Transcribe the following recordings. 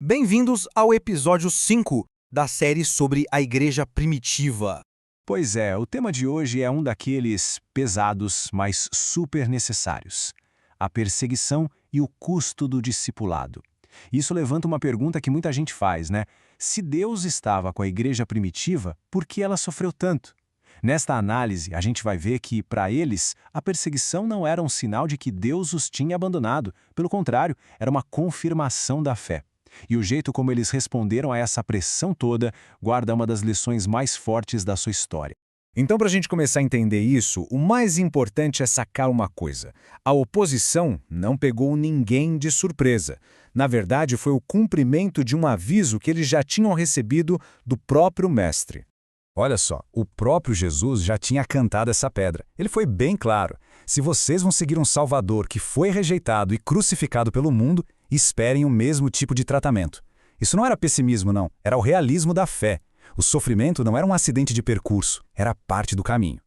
Bem-vindos ao episódio 5 da série sobre a Igreja Primitiva. Pois é, o tema de hoje é um daqueles pesados, mas super necessários: a perseguição e o custo do discipulado. Isso levanta uma pergunta que muita gente faz, né? Se Deus estava com a igreja primitiva, por que ela sofreu tanto? Nesta análise, a gente vai ver que, para eles, a perseguição não era um sinal de que Deus os tinha abandonado. Pelo contrário, era uma confirmação da fé. E o jeito como eles responderam a essa pressão toda guarda uma das lições mais fortes da sua história. Então, para a gente começar a entender isso, o mais importante é sacar uma coisa. A oposição não pegou ninguém de surpresa. Na verdade, foi o cumprimento de um aviso que eles já tinham recebido do próprio Mestre. Olha só, o próprio Jesus já tinha cantado essa pedra. Ele foi bem claro: se vocês vão seguir um Salvador que foi rejeitado e crucificado pelo mundo, esperem o mesmo tipo de tratamento. Isso não era pessimismo, não. Era o realismo da fé. O sofrimento não era um acidente de percurso, era parte do caminho.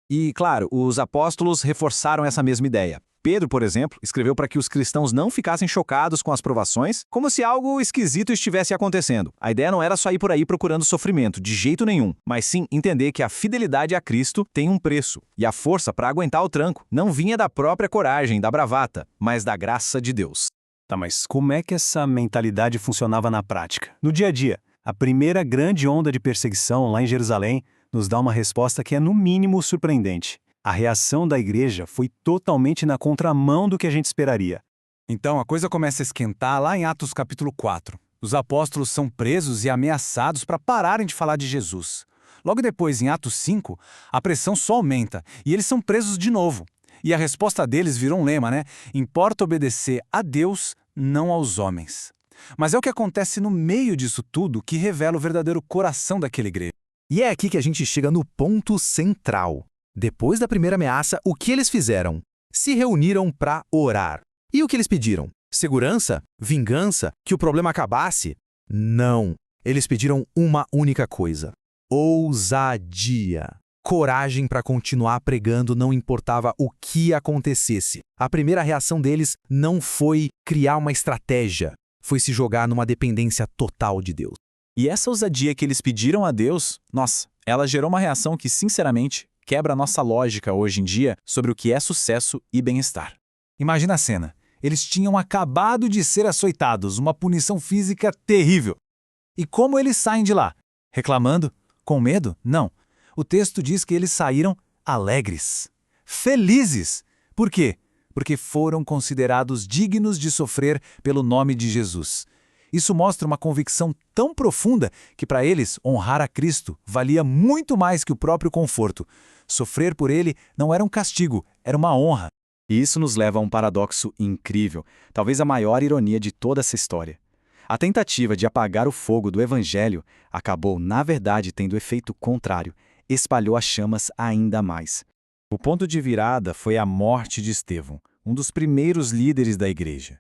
E, claro, os apóstolos reforçaram essa mesma ideia. Pedro, por exemplo, escreveu para que os cristãos não ficassem chocados com as provações, como se algo esquisito estivesse acontecendo. A ideia não era só ir por aí procurando sofrimento, de jeito nenhum, mas sim entender que a fidelidade a Cristo tem um preço. E a força para aguentar o tranco não vinha da própria coragem, da bravata, mas da graça de Deus. Tá, mas como é que essa mentalidade funcionava na prática? No dia a dia, a primeira grande onda de perseguição lá em Jerusalém nos dá uma resposta que é no mínimo surpreendente. A reação da igreja foi totalmente na contramão do que a gente esperaria. Então, a coisa começa a esquentar lá em Atos capítulo 4. Os apóstolos são presos e ameaçados para pararem de falar de Jesus. Logo depois, em Atos 5, a pressão só aumenta e eles são presos de novo. E a resposta deles virou um lema, né? Importa obedecer a Deus, não aos homens. Mas é o que acontece no meio disso tudo que revela o verdadeiro coração daquela igreja. E é aqui que a gente chega no ponto central. Depois da primeira ameaça, o que eles fizeram? Se reuniram para orar. E o que eles pediram? Segurança? Vingança? Que o problema acabasse? Não. Eles pediram uma única coisa: ousadia. Coragem para continuar pregando, não importava o que acontecesse. A primeira reação deles não foi criar uma estratégia, foi se jogar numa dependência total de Deus. E essa ousadia que eles pediram a Deus, nossa, ela gerou uma reação que, sinceramente, quebra a nossa lógica hoje em dia sobre o que é sucesso e bem-estar. Imagina a cena. Eles tinham acabado de ser açoitados, uma punição física terrível. E como eles saem de lá? Reclamando? Com medo? Não. O texto diz que eles saíram alegres, felizes. Por quê? Porque foram considerados dignos de sofrer pelo nome de Jesus. Isso mostra uma convicção tão profunda que para eles honrar a Cristo valia muito mais que o próprio conforto. Sofrer por ele não era um castigo, era uma honra. E isso nos leva a um paradoxo incrível, talvez a maior ironia de toda essa história. A tentativa de apagar o fogo do Evangelho acabou, na verdade, tendo efeito contrário. Espalhou as chamas ainda mais. O ponto de virada foi a morte de Estevão, um dos primeiros líderes da igreja.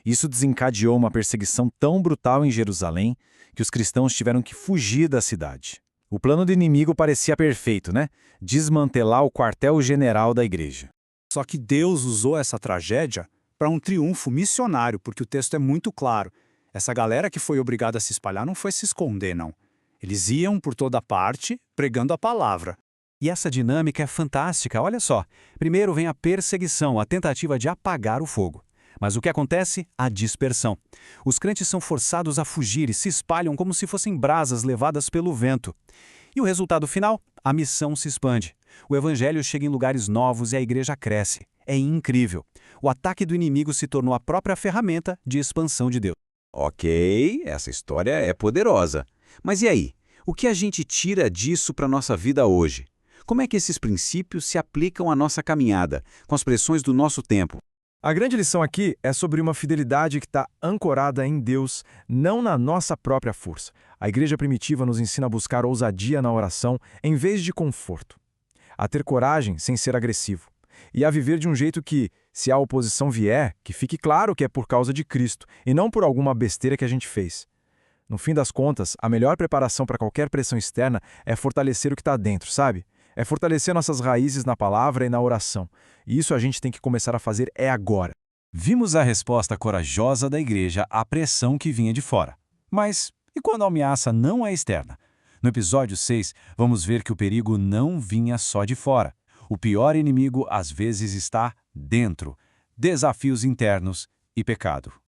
Isso desencadeou uma perseguição tão brutal em Jerusalém que os cristãos tiveram que fugir da cidade. O plano do inimigo parecia perfeito, né? Desmantelar o quartel-general da igreja. Só que Deus usou essa tragédia para um triunfo missionário, porque o texto é muito claro. Essa galera que foi obrigada a se espalhar não foi se esconder, não. Eles iam por toda parte, pregando a palavra. E essa dinâmica é fantástica, olha só. Primeiro vem a perseguição, a tentativa de apagar o fogo. Mas o que acontece? A dispersão. Os crentes são forçados a fugir e se espalham como se fossem brasas levadas pelo vento. E o resultado final? A missão se expande. O evangelho chega em lugares novos e a igreja cresce. É incrível. O ataque do inimigo se tornou a própria ferramenta de expansão de Deus. Ok, essa história é poderosa. Mas e aí? O que a gente tira disso para a nossa vida hoje? Como é que esses princípios se aplicam à nossa caminhada, com as pressões do nosso tempo? A grande lição aqui é sobre uma fidelidade que está ancorada em Deus, não na nossa própria força. A igreja primitiva nos ensina a buscar ousadia na oração em vez de conforto, a ter coragem sem ser agressivo, e a viver de um jeito que, se a oposição vier, que fique claro que é por causa de Cristo e não por alguma besteira que a gente fez. No fim das contas, a melhor preparação para qualquer pressão externa é fortalecer o que está dentro, sabe? É fortalecer nossas raízes na palavra e na oração. E isso a gente tem que começar a fazer agora. Vimos a resposta corajosa da igreja à pressão que vinha de fora. Mas e quando a ameaça não é externa? No episódio 6, vamos ver que o perigo não vinha só de fora. O pior inimigo às vezes está dentro. Desafios internos e pecado.